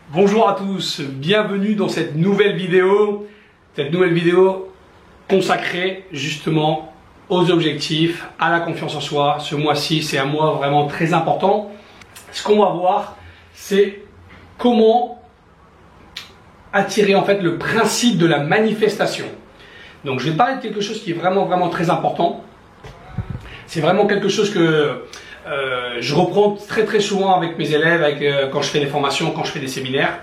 Bonjour à tous, bienvenue dans cette nouvelle vidéo consacrée justement aux objectifs, à la confiance en soi. Ce mois-ci, c'est un mois vraiment très important. Ce qu'on va voir, c'est comment attirer en fait le principe de la manifestation. Donc je vais parler de quelque chose qui est vraiment très important. C'est vraiment quelque chose que je reprends très souvent avec mes élèves, quand je fais des formations, quand je fais des séminaires.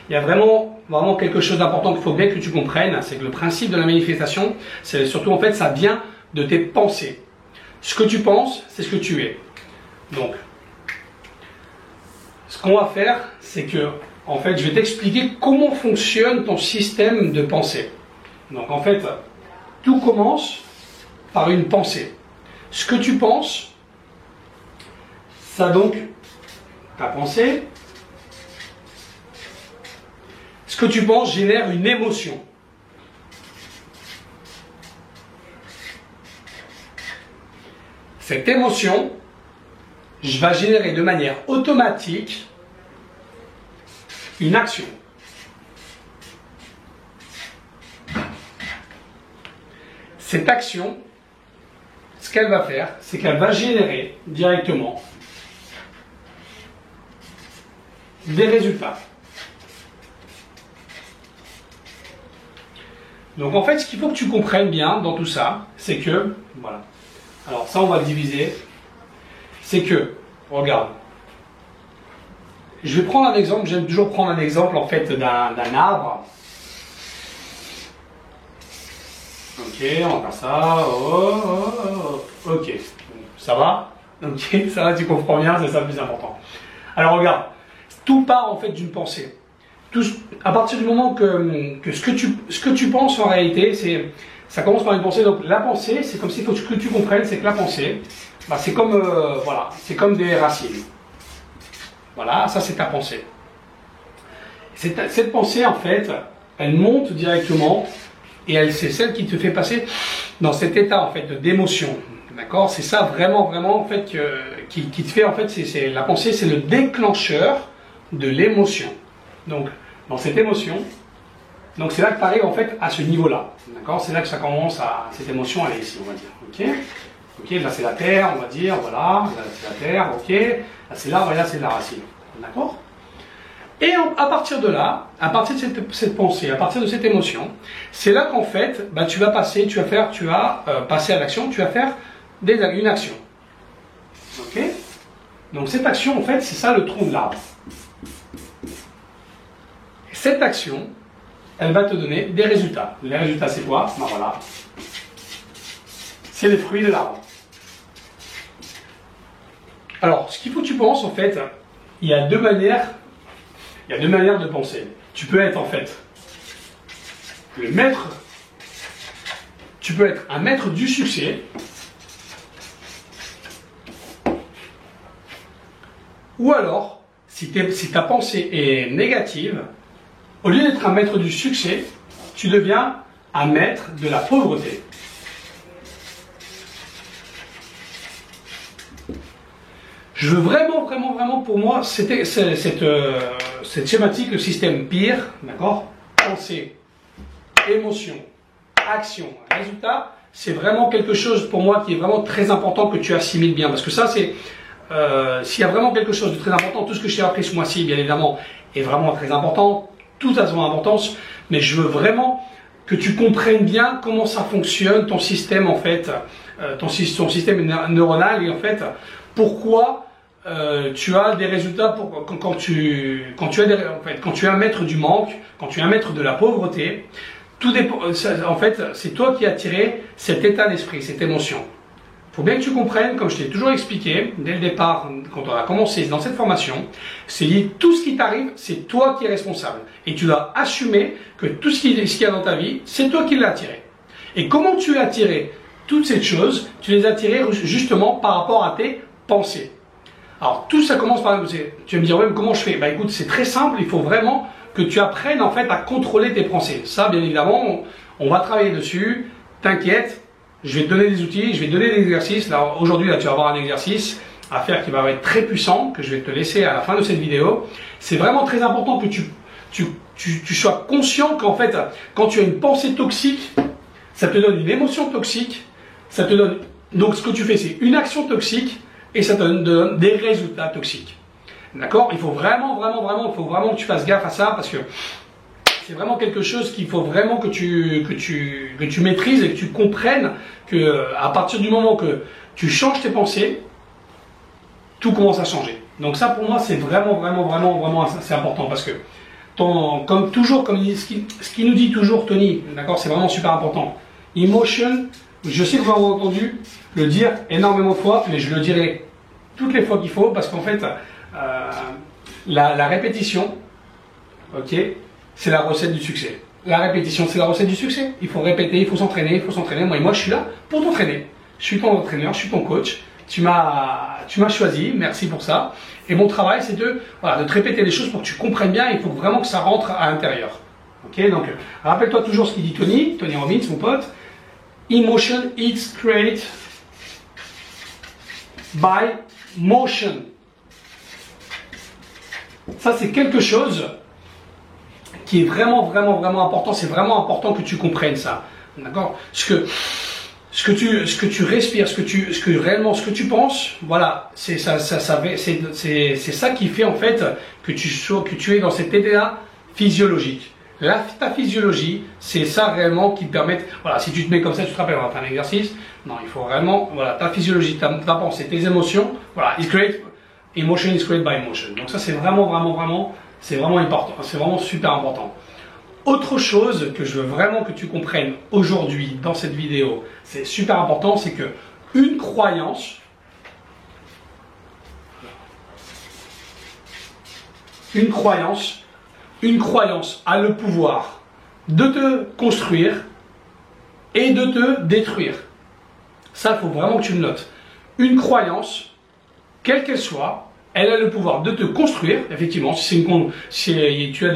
Il y a vraiment quelque chose d'important qu'il faut bien que tu comprennes, c'est que le principe de la manifestation, c'est surtout en fait ça vient de tes pensées. Ce que tu penses, c'est ce que tu es. Donc, ce qu'on va faire, c'est que en fait, je vais t'expliquer comment fonctionne ton système de pensée. Donc en fait, tout commence par une pensée. Ce que tu penses, ça donc, ta pensée, ce que tu penses génère une émotion. Cette émotion, je vais générer de manière automatique une action. Cette action, ce qu'elle va faire, c'est qu'elle va générer directement des résultats. Donc en fait, ce qu'il faut que tu comprennes bien dans tout ça, c'est que, voilà, alors ça on va le diviser, c'est que, regarde, je vais prendre un exemple, j'aime toujours prendre un exemple en fait d'un arbre. Ok, on va faire ça, ok, ça va? Ok, ça va, tu comprends bien, c'est ça le plus important. Alors regarde, tout part en fait d'une pensée. À partir du moment que ce que tu penses en réalité, ça commence par une pensée. Donc la pensée, c'est comme s'il faut que tu comprennes, c'est que la pensée, bah, c'est comme voilà, c'est comme des racines. Voilà, ça c'est ta pensée. Cette pensée en fait, elle monte directement et c'est celle qui te fait passer dans cet état en fait d'émotion. D'accord? C'est ça vraiment en fait qui te fait en fait, la pensée, c'est le déclencheur de l'émotion. Donc, dans cette émotion, donc c'est là que tu arrives en fait à ce niveau-là. D'accord? C'est là que ça commence cette émotion, elle est ici, on va dire. Ok, là c'est la terre, on va dire, voilà, là c'est la terre, ok, là c'est l'arbre et là c'est la racine. D'accord? Et à partir de là, à partir de cette pensée, à partir de cette émotion, c'est là qu'en fait, bah, tu vas passer à l'action, tu vas faire une action. Ok? Donc cette action, en fait, c'est ça le tronc de l'arbre. Cette action, elle va te donner des résultats. Les résultats, c'est quoi? Ben voilà. C'est les fruits de l'arbre. Alors, ce qu'il faut que tu penses, en fait, il y a deux manières de penser. Tu peux être, en fait, tu peux être un maître du succès, ou alors, si ta pensée est négative, au lieu d'être un maître du succès, tu deviens un maître de la pauvreté. Je veux vraiment pour moi, cette schématique, le système PEAR, d'accord? Pensée, émotion, action, résultat, c'est vraiment quelque chose pour moi qui est vraiment très important que tu assimiles bien. Parce que ça, c'est, s'il y a vraiment quelque chose de très important, tout ce que je t'ai appris ce mois-ci, bien évidemment, est vraiment très important. Tout a son importance, mais je veux vraiment que tu comprennes bien comment ça fonctionne, ton système en fait, ton système neuronal, et en fait, pourquoi tu as des résultats quand tu es un maître du manque, quand tu es un maître de la pauvreté. Tout dépend, en fait, c'est toi qui as tiré cet état d'esprit, cette émotion. Il faut bien que tu comprennes, comme je t'ai toujours expliqué, dès le départ, quand on a commencé dans cette formation, c'est dit, tout ce qui t'arrive, c'est toi qui es responsable. Et tu dois assumer que tout ce qu'il y a dans ta vie, c'est toi qui l'as attiré. Et comment tu as attiré toutes ces choses? Tu les as attirées justement par rapport à tes pensées. Alors, tout ça commence par... Tu vas me dire, ouais, mais comment je fais? Bah écoute, c'est très simple, il faut vraiment que tu apprennes en fait à contrôler tes pensées. Ça, bien évidemment, on va travailler dessus. t'inquiète, je vais te donner des outils, je vais te donner des exercices. Là, aujourd'hui, là, tu vas avoir un exercice à faire qui va être très puissant, que je vais te laisser à la fin de cette vidéo. C'est vraiment très important que tu sois conscient qu'en fait, quand tu as une pensée toxique, ça te donne une émotion toxique, ça te donne, donc ce que tu fais, c'est une action toxique et ça te donne des résultats toxiques. D'accord? Il faut vraiment que tu fasses gaffe à ça parce que c'est vraiment quelque chose qu'il faut vraiment que tu maîtrises et que tu comprennes que à partir du moment que tu changes tes pensées, tout commence à changer. Donc ça pour moi c'est vraiment c'est important parce que comme toujours, ce qui nous dit toujours Tony, d'accord, c'est vraiment super important. Emotion, je sais que vous avez entendu le dire énormément de fois, mais je le dirai toutes les fois qu'il faut parce qu'en fait la répétition, ok, c'est la recette du succès. La répétition, c'est la recette du succès. Il faut répéter, il faut s'entraîner, il faut s'entraîner. Moi, je suis là pour t'entraîner. Je suis ton entraîneur, je suis ton coach. Tu m'as choisi, merci pour ça. Et mon travail, c'est de te répéter les choses pour que tu comprennes bien. Il faut vraiment que ça rentre à l'intérieur. Ok, donc rappelle-toi toujours ce qu'il dit Tony Robbins, mon pote. Emotion is created by motion. Ça, c'est quelque chose qui est vraiment important. C'est vraiment important que tu comprennes ça. D'accord? Ce que tu respires, ce que tu penses, voilà, c'est ça qui fait en fait que tu es dans cet état physiologique. Ta physiologie, c'est ça réellement qui te permet, voilà, si tu te mets comme ça, tu te rappelles, on va faire un exercice. Non, il faut vraiment, voilà, ta physiologie, ta pensée, tes émotions, voilà, emotion is created by emotion. Donc ça, c'est vraiment, c'est vraiment important, c'est vraiment super important. Autre chose que je veux vraiment que tu comprennes aujourd'hui dans cette vidéo, c'est super important, c'est que une croyance a le pouvoir de te construire et de te détruire. Ça, il faut vraiment que tu le notes. Une croyance, quelle qu'elle soit, elle a le pouvoir de te construire, effectivement, si tu as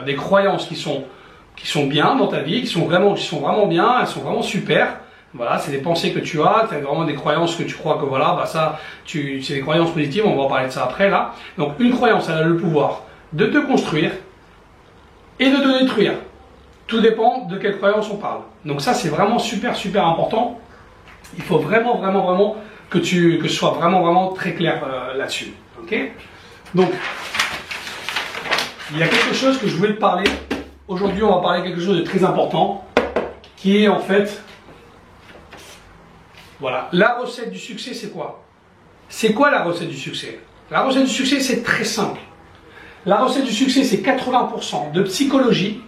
des croyances qui sont bien dans ta vie, qui sont vraiment bien, elles sont vraiment super. Voilà, c'est des pensées que tu as vraiment des croyances que tu crois que voilà, bah ça, c'est des croyances positives, on va en parler de ça après là. Donc une croyance, elle a le pouvoir de te construire et de te détruire. Tout dépend de quelle croyance on parle. Donc ça, c'est vraiment super important. Il faut vraiment que ce soit vraiment très clair là-dessus. Ok? Donc, il y a quelque chose que je voulais te parler. Aujourd'hui, on va parler de quelque chose de très important, qui est en fait, voilà, la recette du succès, c'est quoi? C'est quoi la recette du succès? La recette du succès, c'est très simple. La recette du succès, c'est 80% de psychologie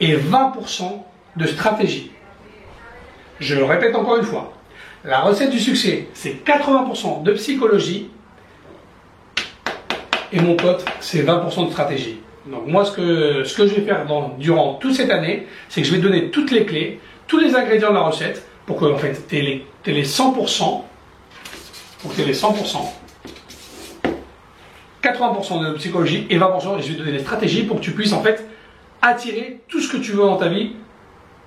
et 20% de stratégie. Je le répète encore une fois. La recette du succès, c'est 80% de psychologie et mon pote, c'est 20% de stratégie. Donc moi, ce que je vais faire durant toute cette année, c'est que je vais te donner toutes les clés, tous les ingrédients de la recette pour que en fait, tu aies les 100%, pour que tu aies les 100%, 80% de psychologie et 20%, et je vais te donner les stratégies pour que tu puisses en fait attirer tout ce que tu veux dans ta vie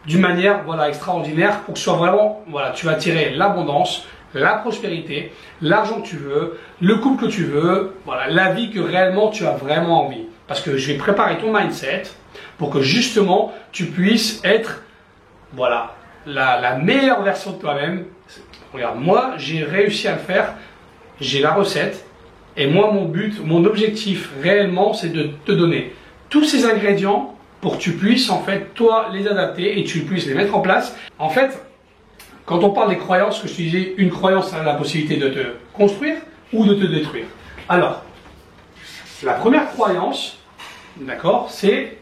d'une manière extraordinaire pour que ce soit vraiment, tu vas attirer l'abondance, la prospérité, l'argent que tu veux, le couple que tu veux, la vie que réellement tu as vraiment envie. Parce que je vais préparer ton mindset pour que justement tu puisses être la meilleure version de toi-même. Regarde, moi j'ai réussi à le faire, j'ai la recette et moi mon objectif réellement c'est de te donner tous ces ingrédients pour que tu puisses en fait toi les adapter et tu puisses les mettre en place. En fait, quand on parle des croyances, que je te disais, une croyance a la possibilité de te construire ou de te détruire. Alors, la première croyance, d'accord, c'est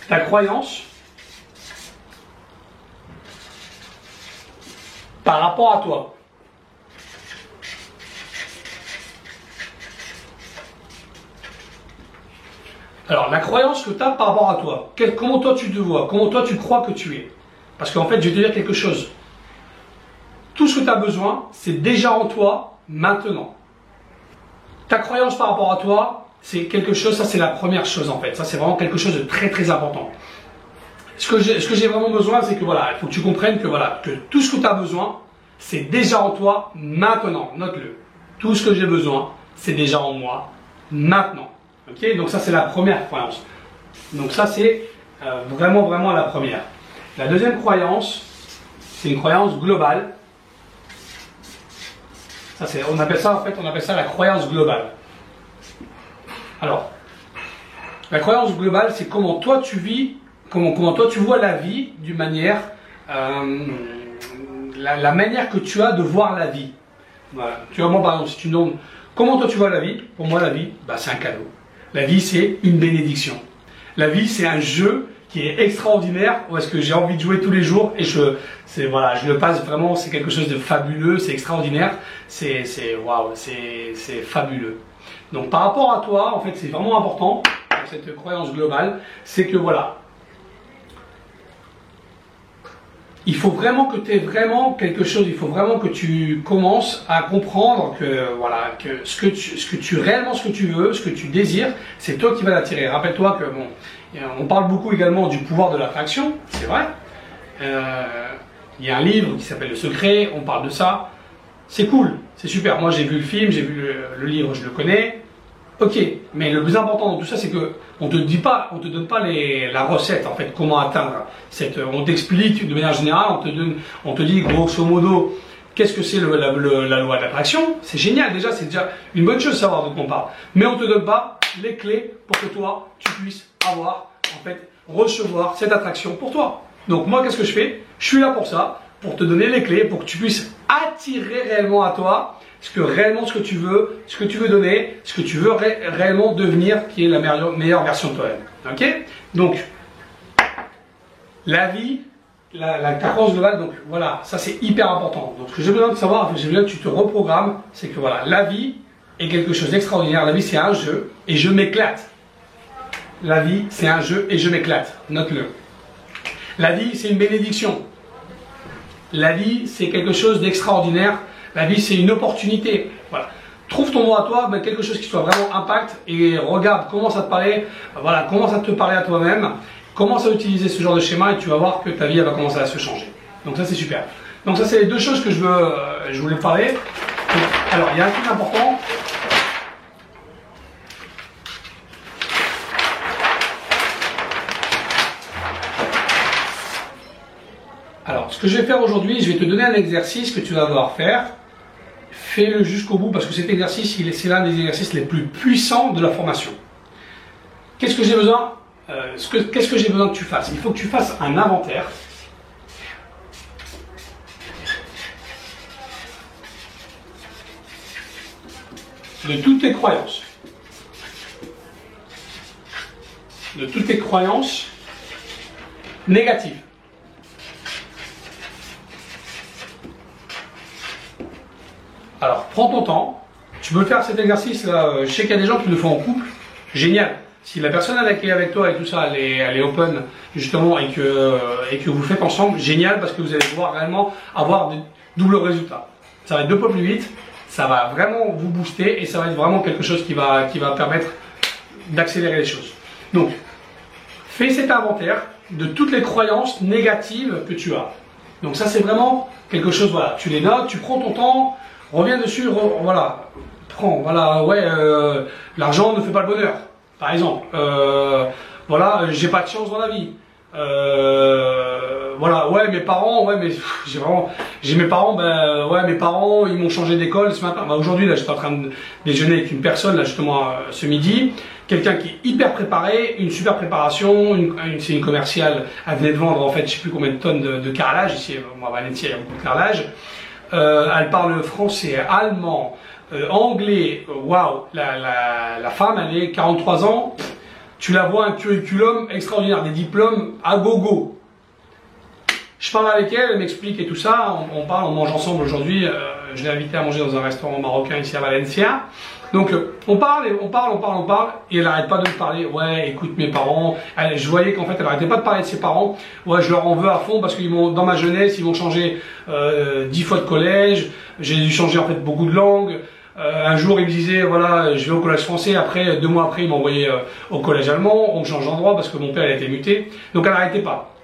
ta croyance par rapport à toi. Alors, la croyance que tu as par rapport à toi, comment toi tu te vois, comment toi tu crois que tu es. Parce qu'en fait, je vais te dire quelque chose. Tout ce que tu as besoin, c'est déjà en toi, maintenant. Ta croyance par rapport à toi, c'est quelque chose, ça c'est la première chose en fait. Ça c'est vraiment quelque chose de très important. ce que j'ai vraiment besoin, c'est que voilà, il faut que tu comprennes que voilà, que tout ce que tu as besoin, c'est déjà en toi maintenant. Note-le. Tout ce que j'ai besoin, c'est déjà en moi maintenant. Ok? Donc ça, c'est la première croyance. Donc ça, c'est vraiment la première. La deuxième croyance, c'est une croyance globale. Ça, on appelle ça la croyance globale. Alors, la croyance globale, c'est comment toi tu vis, comment toi tu vois la vie d'une manière, la manière que tu as de voir la vie. Voilà. Tu vois, moi par exemple, si tu me demandes comment toi tu vois la vie, pour moi la vie, bah, c'est un cadeau. La vie, c'est une bénédiction. La vie, c'est un jeu qui est extraordinaire, où est-ce que j'ai envie de jouer tous les jours et je le passe vraiment, c'est quelque chose de fabuleux, c'est extraordinaire, c'est waouh, c'est fabuleux. Donc par rapport à toi, en fait, c'est vraiment important, cette croyance globale, c'est que voilà, il faut vraiment que tu aies vraiment quelque chose, il faut vraiment que tu commences à comprendre que voilà, que ce que tu veux, ce que tu désires, c'est toi qui vas l'attirer. Rappelle-toi que bon, on parle beaucoup également du pouvoir de l'attraction, c'est vrai. Il y a un livre qui s'appelle Le Secret, on parle de ça. C'est cool, c'est super. Moi j'ai vu le film, j'ai vu le livre, je le connais. Ok, mais le plus important dans tout ça, c'est que on te donne pas la recette en fait, comment atteindre on t'explique de manière générale, on te dit grosso modo qu'est-ce que c'est la loi de l'attraction. C'est génial déjà, c'est déjà une bonne chose de savoir de quoi on parle. Mais on te donne pas les clés pour que toi tu puisses recevoir cette attraction pour toi. Donc moi, qu'est-ce que je fais? Je suis là pour ça, pour te donner les clés, pour que tu puisses attirer réellement à toi ce que tu veux donner, ce que tu veux réellement devenir, qui est la meilleure version de toi-même. Ok? Donc, la vie, la croyance globale, donc voilà, ça c'est hyper important. Donc ce que j'ai besoin de savoir, j'ai besoin que tu te reprogrammes, c'est que voilà, la vie est quelque chose d'extraordinaire, la vie c'est un jeu, et je m'éclate. La vie c'est un jeu, et je m'éclate. Note-le. La vie c'est une bénédiction. La vie c'est quelque chose d'extraordinaire. La vie, c'est une opportunité. Voilà. Trouve ton mot à toi, mais quelque chose qui soit vraiment impact et regarde comment ça te parlait. Voilà, commence à te parler à toi-même. Commence à utiliser ce genre de schéma et tu vas voir que ta vie elle va commencer à se changer. Donc ça, c'est super. Donc ça, c'est les deux choses que je voulais parler. Donc, alors, il y a un truc important. Alors, ce que je vais faire aujourd'hui, je vais te donner un exercice que tu vas devoir faire. Fais-le jusqu'au bout parce que cet exercice, c'est l'un des exercices les plus puissants de la formation. Qu'est-ce que j'ai besoin Qu'est-ce que j'ai besoin que tu fasses? Il faut que tu fasses un inventaire de toutes tes croyances. De toutes tes croyances négatives. Alors, prends ton temps. Tu peux faire cet exercice-là. Je sais qu'il y a des gens qui le font en couple. Génial. Si la personne qui est avec toi et tout ça, elle est open, justement, et que vous faites ensemble, génial, parce que vous allez pouvoir réellement avoir des doubles résultats. Ça va être 2 fois plus vite. Ça va vraiment vous booster et ça va être vraiment quelque chose qui va permettre d'accélérer les choses. Donc, fais cet inventaire de toutes les croyances négatives que tu as. Donc ça, c'est vraiment quelque chose, voilà, tu les notes, tu prends ton temps. Reviens dessus, voilà, prends, voilà, ouais, l'argent ne fait pas le bonheur, par exemple. Voilà, j'ai pas de chance dans la vie. Voilà, ouais, mes parents, ouais, mais j'ai mes parents, ben, ouais, mes parents, ils m'ont changé d'école ce matin. Ben, aujourd'hui, là, j'étais en train de déjeuner avec une personne, là, justement, ce midi. Quelqu'un qui est hyper préparé, une super préparation, c'est une commerciale, elle venait de vendre, en fait, je sais plus combien de tonnes de carrelage. Ici, moi, à Valencia, il y a beaucoup de carrelage. Elle parle français, allemand, anglais. Waouh, la femme, elle est 43 ans. Tu la vois, un curriculum extraordinaire, des diplômes à gogo. Je parle avec elle, elle m'explique et tout ça. On mange ensemble aujourd'hui. Je l'ai invitée à manger dans un restaurant marocain ici à Valencia. Donc on parle, et elle n'arrête pas de me parler. Ouais, écoute, mes parents, je voyais qu'en fait elle n'arrêtait pas de parler de ses parents. Ouais, je leur en veux à fond parce qu'ils m'ont, dans ma jeunesse, ils m'ont changé 10 fois de collège. J'ai dû changer en fait beaucoup de langues. Un jour, ils me disaient, voilà, je vais au collège français. Après, 2 mois après, ils m'ont envoyé au collège allemand. On change d'endroit parce que mon père il a été muté. Donc elle n'arrêtait pas.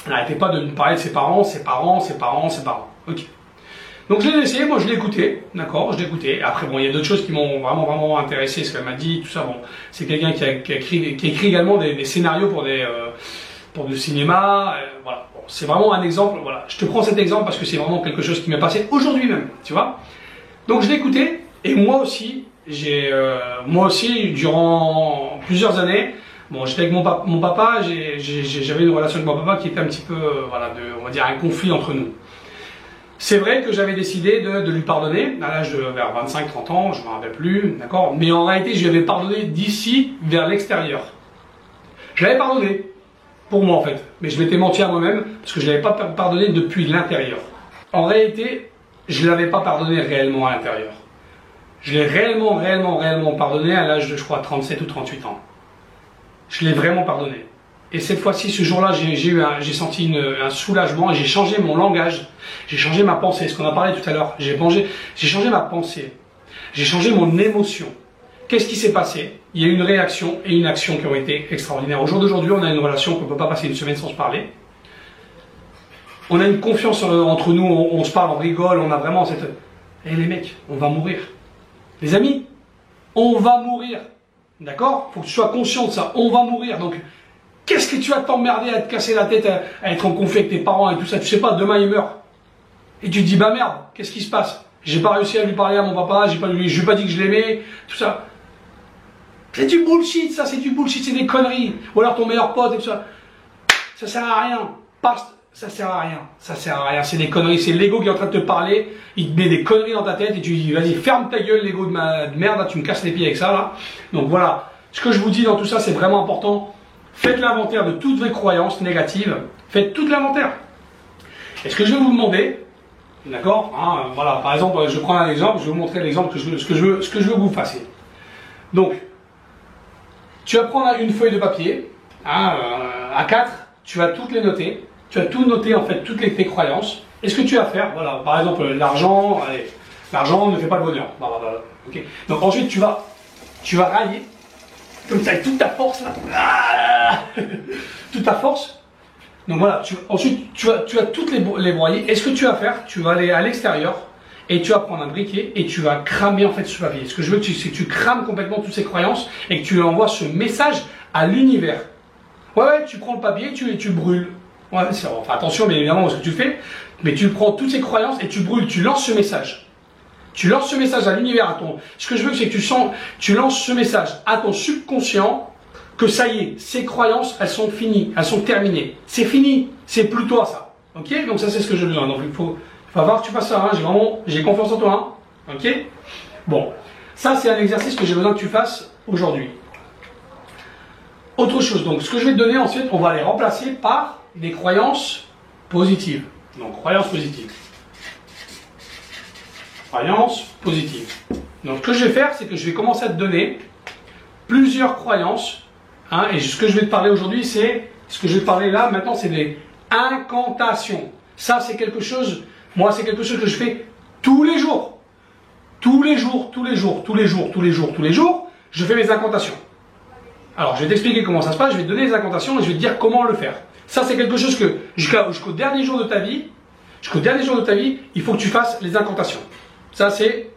n'arrêtait pas de me parler de ses parents, ses parents, ses parents, ses parents. Ok. Donc je l'ai laissé, moi je l'ai écouté, d'accord, je l'ai écouté. Après bon, il y a d'autres choses qui m'ont vraiment intéressé, ce qu'elle m'a dit, tout ça. Bon, c'est quelqu'un qui écrit également des scénarios pour du cinéma. Voilà, bon, c'est vraiment un exemple. Voilà, je te prends cet exemple parce que c'est vraiment quelque chose qui m'est passé aujourd'hui même, tu vois. Donc je l'ai écouté et moi aussi, durant plusieurs années. Bon, j'étais avec mon papa, j'avais une relation avec mon papa qui était un petit peu, on va dire un conflit entre nous. C'est vrai que j'avais décidé de lui pardonner, à l'âge de vers 25-30 ans, je ne me rappelle plus, d'accord. Mais en réalité, je lui avais pardonné d'ici vers l'extérieur. Je l'avais pardonné, pour moi en fait, mais je m'étais menti à moi-même, parce que je ne l'avais pas pardonné depuis l'intérieur. En réalité, je ne l'avais pas pardonné réellement à l'intérieur. Je l'ai réellement pardonné à l'âge de, je crois, 37 ou 38 ans. Je l'ai vraiment pardonné. Et cette fois-ci, ce jour-là, j'ai senti un soulagement et j'ai changé mon langage. J'ai changé ma pensée, ce qu'on a parlé tout à l'heure. J'ai changé ma pensée. J'ai changé mon émotion. Qu'est-ce qui s'est passé? Il y a eu une réaction et une action qui ont été extraordinaires. Au jour d'aujourd'hui, on a une relation qu'on ne peut pas passer une semaine sans se parler. On a une confiance entre nous, on se parle, on rigole, on a vraiment cette... Eh les mecs, on va mourir. Les amis, on va mourir. D'accord? Faut que tu sois conscient de ça. On va mourir. Donc, qu'est-ce que tu vas t'emmerder à te casser la tête, à être en conflit avec tes parents et tout ça? Tu sais pas, demain il meurt. Et tu te dis, bah merde, qu'est-ce qui se passe? J'ai pas réussi à lui parler à mon papa, je lui ai pas dit que je l'aimais, tout ça. C'est du bullshit, ça, c'est du bullshit, c'est des conneries. Ou alors ton meilleur pote et tout ça. Ça sert à rien. Ça sert à rien. Ça sert à rien. C'est des conneries. C'est l'ego qui est en train de te parler. Il te met des conneries dans ta tête et tu dis, vas-y, ferme ta gueule, l'ego de merde, là, tu me casses les pieds avec ça, là. Donc voilà. Ce que je vous dis dans tout ça, c'est vraiment important. Faites l'inventaire de toutes vos croyances négatives. Faites tout l'inventaire. Et ce que je vais vous demander, d'accord, hein, voilà, par exemple, je prends un exemple, je vais vous montrer l'exemple ce que je veux que vous fassiez. Donc, tu vas prendre une feuille de papier, hein, A4, tu vas toutes les noter, tu vas tout noter en fait, toutes tes croyances. Et ce que tu vas faire, voilà, par exemple, l'argent ne fait pas le bonheur. Okay. Donc ensuite, tu vas railler, comme ça, avec toute ta force, là, toute ta force. Donc voilà, ensuite, tu vas toutes les broyer. Et ce que tu vas faire, tu vas aller à l'extérieur et tu vas prendre un briquet et tu vas cramer en fait ce papier. Ce que je veux, c'est que tu crames complètement toutes ces croyances et que tu envoies ce message à l'univers. Ouais, tu prends le papier, tu brûles. Ouais, enfin, attention, bien évidemment, ce que tu fais, mais tu prends toutes ces croyances et tu brûles, tu lances ce message. Tu lances ce message à l'univers, ce que je veux, c'est que tu lances ce message à ton subconscient, que ça y est, ces croyances, elles sont finies, elles sont terminées. C'est fini, c'est plus toi ça. Ok? Donc ça, c'est ce que j'ai besoin. Donc il faut voir que tu fasses ça, hein. J'ai confiance en toi, hein. Ok? Bon, ça c'est un exercice que j'ai besoin que tu fasses aujourd'hui. Autre chose, donc ce que je vais te donner ensuite, on va les remplacer par des croyances positives. Donc croyances positives. Croyances positives. Donc ce que je vais faire, c'est que je vais commencer à te donner plusieurs croyances. Hein, et ce que je vais te parler aujourd'hui, c'est ce que je vais te parler là maintenant, c'est des incantations. Ça, c'est quelque chose, moi, c'est quelque chose que je fais tous les jours. Tous les jours, je fais mes incantations. Alors, je vais t'expliquer comment ça se passe, je vais te donner les incantations et je vais te dire comment le faire. Ça, c'est quelque chose que jusqu'au dernier jour de ta vie, il faut que tu fasses les incantations. Ça, c'est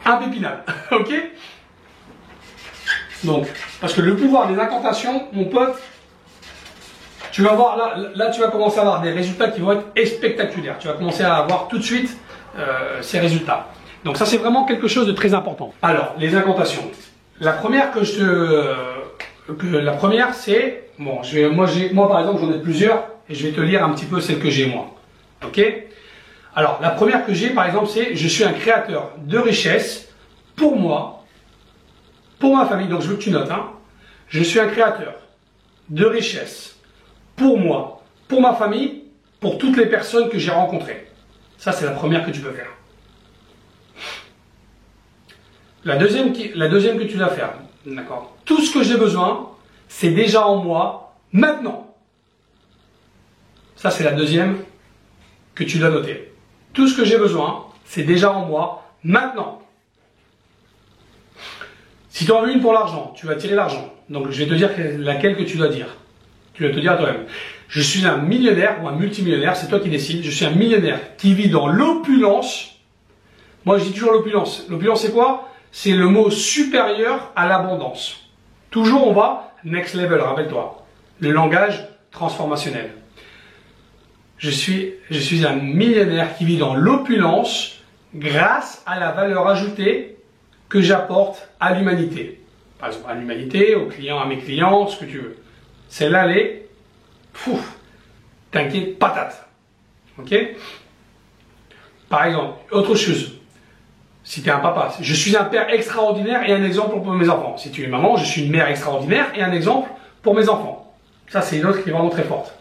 impépinable. Ok? Donc, parce que le pouvoir des incantations, mon pote, tu vas voir, là tu vas commencer à avoir des résultats qui vont être spectaculaires. Tu vas commencer à avoir tout de suite ces résultats. Donc ça, c'est vraiment quelque chose de très important. Alors, les incantations. La première c'est, bon, moi par exemple, j'en ai plusieurs, et je vais te lire un petit peu celle que j'ai moi. Ok? Alors, la première que j'ai, par exemple, c'est, je suis un créateur de richesse pour moi, pour ma famille. Donc, je veux que tu notes, hein. Je suis un créateur de richesse pour moi, pour ma famille, pour toutes les personnes que j'ai rencontrées. Ça, c'est la première que tu peux faire. La deuxième que tu dois faire, d'accord. Tout ce que j'ai besoin, c'est déjà en moi, maintenant. Ça, c'est la deuxième que tu dois noter. Tout ce que j'ai besoin, c'est déjà en moi, maintenant. Si tu en veux une pour l'argent, tu vas tirer l'argent. Donc, je vais te dire laquelle que tu dois dire. Tu vas te dire à toi-même, je suis un millionnaire ou un multimillionnaire, c'est toi qui décides. Je suis un millionnaire qui vit dans l'opulence. Moi, je dis toujours l'opulence. L'opulence, c'est quoi? C'est le mot supérieur à l'abondance. Toujours, on va next level, rappelle-toi. Le langage transformationnel. Je suis un millionnaire qui vit dans l'opulence grâce à la valeur ajoutée que j'apporte à l'humanité. Par exemple, à l'humanité, aux clients, à mes clients, ce que tu veux. Celle-là, elle est, t'inquiète, patate. Ok? Par exemple, autre chose. Si tu es un papa, je suis un père extraordinaire et un exemple pour mes enfants. Si tu es une maman, je suis une mère extraordinaire et un exemple pour mes enfants. Ça, c'est une autre qui est vraiment très forte.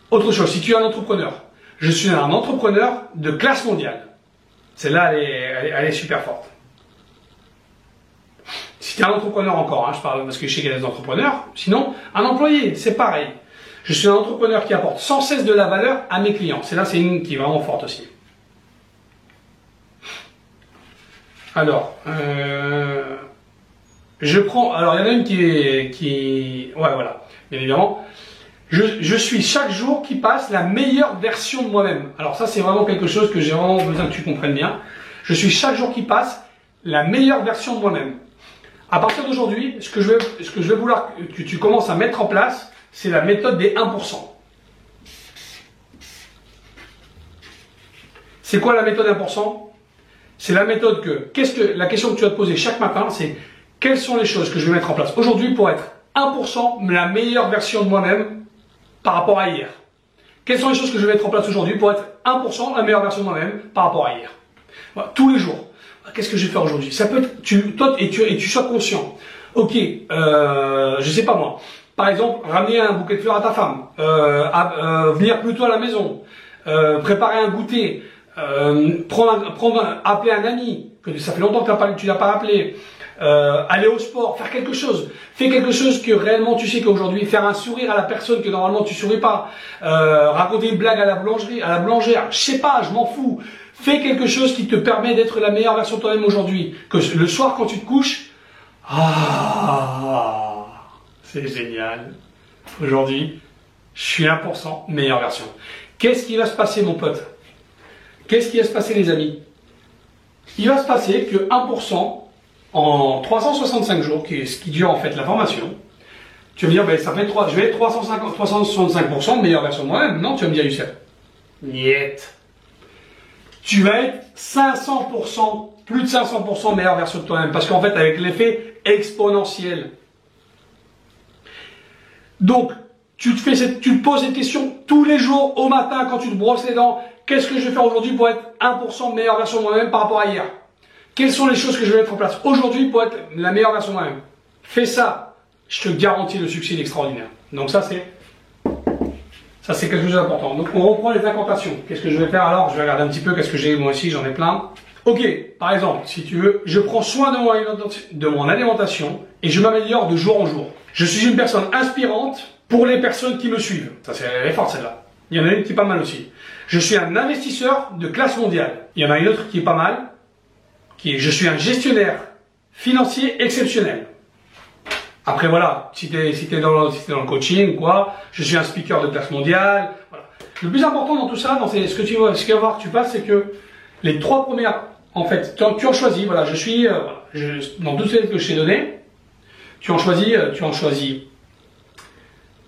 Autre chose, si tu es un entrepreneur, je suis un entrepreneur de classe mondiale. Celle-là, elle est super forte. Si tu es un entrepreneur encore, je parle parce que je sais qu'il y a des entrepreneurs, sinon, un employé, c'est pareil. Je suis un entrepreneur qui apporte sans cesse de la valeur à mes clients. Celle-là, c'est une qui est vraiment forte aussi. Alors, je prends, alors il y en a une ouais, voilà, bien évidemment. Je suis chaque jour qui passe la meilleure version de moi-même. Alors ça, c'est vraiment quelque chose que j'ai vraiment besoin que tu comprennes bien. Je suis chaque jour qui passe la meilleure version de moi-même. À partir d'aujourd'hui, ce que je vais vouloir que tu commences à mettre en place, c'est la méthode des 1%. C'est quoi la méthode 1%? C'est la méthode la question que tu vas te poser chaque matin, c'est quelles sont les choses que je vais mettre en place aujourd'hui pour être 1% la meilleure version de moi-même par rapport à hier. Quelles sont les choses que je vais mettre en place aujourd'hui pour être 1% la meilleure version de moi-même par rapport à hier. Voilà, tous les jours. Qu'est-ce que je vais faire aujourd'hui? Ça peut être, toi, et tu sois conscient. Ok, je sais pas moi. Par exemple, ramener un bouquet de fleurs à ta femme, venir plus tôt à la maison, préparer un goûter, appeler un ami, que ça fait longtemps que tu l'as pas appelé, aller au sport, faire quelque chose. Fais quelque chose que réellement tu sais qu'aujourd'hui, faire un sourire à la personne que normalement tu souris pas, raconter une blague à la boulangère, je sais pas, je m'en fous. Fais quelque chose qui te permet d'être la meilleure version de toi-même aujourd'hui. Que le soir quand tu te couches, c'est génial. Aujourd'hui, je suis 1% meilleure version. Qu'est-ce qui va se passer, mon pote? Qu'est-ce qui va se passer, les amis? Il va se passer que 1% en 365 jours, qui est ce qui dure en fait la formation, tu vas me dire, ben, ça fait je vais être 365% meilleure version de moi-même. Non, tu vas me dire, Youssef. Niet. Tu vas être 500%, plus de 500% meilleure version de toi-même. Parce qu'en fait, avec l'effet exponentiel. Donc, tu te poses cette question tous les jours, au matin, quand tu te brosses les dents. Qu'est-ce que je vais faire aujourd'hui pour être 1% meilleure version de moi-même par rapport à hier? Quelles sont les choses que je vais mettre en place aujourd'hui pour être la meilleure version de moi-même? Fais ça, je te garantis le succès extraordinaire. Donc ça c'est quelque chose d'important. Donc on reprend les incantations. Qu'est-ce que je vais faire alors? Je vais regarder un petit peu, qu'est-ce que j'ai moi aussi, j'en ai plein. Ok, par exemple, si tu veux, je prends soin de mon alimentation et je m'améliore de jour en jour. Je suis une personne inspirante pour les personnes qui me suivent. Ça c'est fort celle-là. Il y en a une qui est pas mal aussi. Je suis un investisseur de classe mondiale. Il y en a une autre qui est pas mal. Je suis un gestionnaire financier exceptionnel. Après voilà, si t'es dans le coaching, quoi, je suis un speaker de classe mondiale. Voilà. Le plus important dans tout ça, ce qu'il va voir que tu passes, c'est que les 3 premières, en fait, tu en choisis, voilà, dans toutes celles que je t'ai données, tu en choisis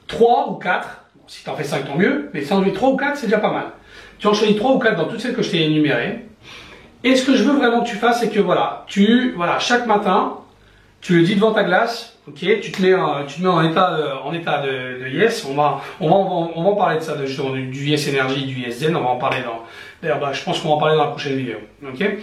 3 ou 4, bon, si tu en fais 5 tant mieux, mais si tu en fais 3 ou 4, c'est déjà pas mal. Tu en choisis 3 ou 4 dans toutes celles que je t'ai énumérées. Et ce que je veux vraiment que tu fasses, c'est que chaque matin, tu le dis devant ta glace, ok, tu te mets en état de yes. On va en parler de ça, justement, du yes énergie, du yes zen. On va en parler d'ailleurs, je pense qu'on va en parler dans la prochaine vidéo, ok.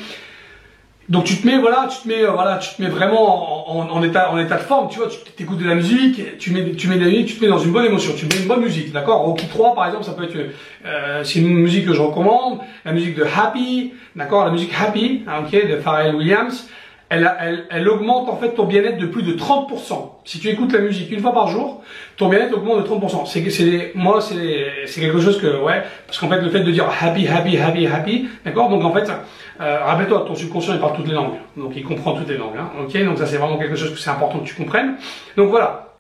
Donc tu te mets vraiment en état de forme, tu vois, tu t'écoutes de la musique, tu mets de la musique, tu te mets dans une bonne émotion, tu mets une bonne musique, d'accord. Rocky 3 par exemple, ça peut être, c'est une musique que je recommande, la musique de Happy, d'accord, la musique Happy, ok, de Pharrell Williams, elle augmente en fait ton bien-être de plus de 30%. Si tu écoutes la musique une fois par jour, ton bien-être augmente de 30%. C'est quelque chose que, ouais, parce qu'en fait le fait de dire happy, happy, happy, happy, d'accord, donc en fait, rappelle-toi, ton subconscient il parle toutes les langues, donc il comprend toutes les langues, ok, donc ça c'est vraiment quelque chose que c'est important que tu comprennes. Donc voilà,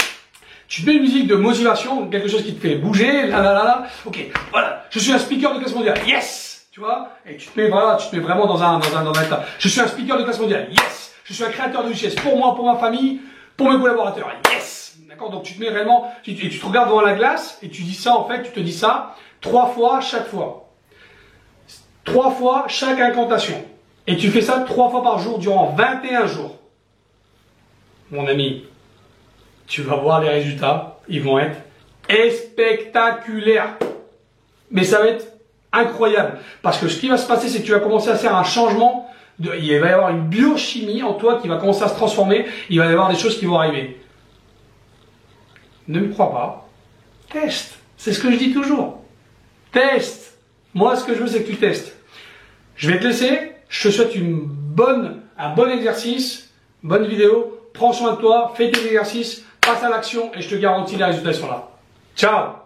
Tu te mets une musique de motivation, quelque chose qui te fait bouger, là. Ok, voilà. Je suis un speaker de classe mondiale. Yes! Tu vois? Et tu te mets vraiment dans un état. Je suis un speaker de classe mondiale. Yes! Je suis un créateur de richesse pour moi, pour ma famille, pour mes collaborateurs. Yes! D'accord? Donc tu te mets réellement, tu te regardes devant la glace et tu dis ça, en fait, tu te dis ça 3 fois chaque fois. 3 fois chaque incantation. Et tu fais ça 3 fois par jour durant 21 jours. Mon ami, tu vas voir les résultats, ils vont être spectaculaires. Mais ça va être incroyable. Parce que ce qui va se passer, c'est que tu vas commencer à faire un changement. Il va y avoir une biochimie en toi qui va commencer à se transformer. Il va y avoir des choses qui vont arriver. Ne me crois pas. Teste. C'est ce que je dis toujours. Teste. Moi, ce que je veux, c'est que tu testes. Je vais te laisser. Je te souhaite un bon exercice, bonne vidéo. Prends soin de toi, fais tes exercices, passe à l'action et je te garantis les résultats sont là. Ciao!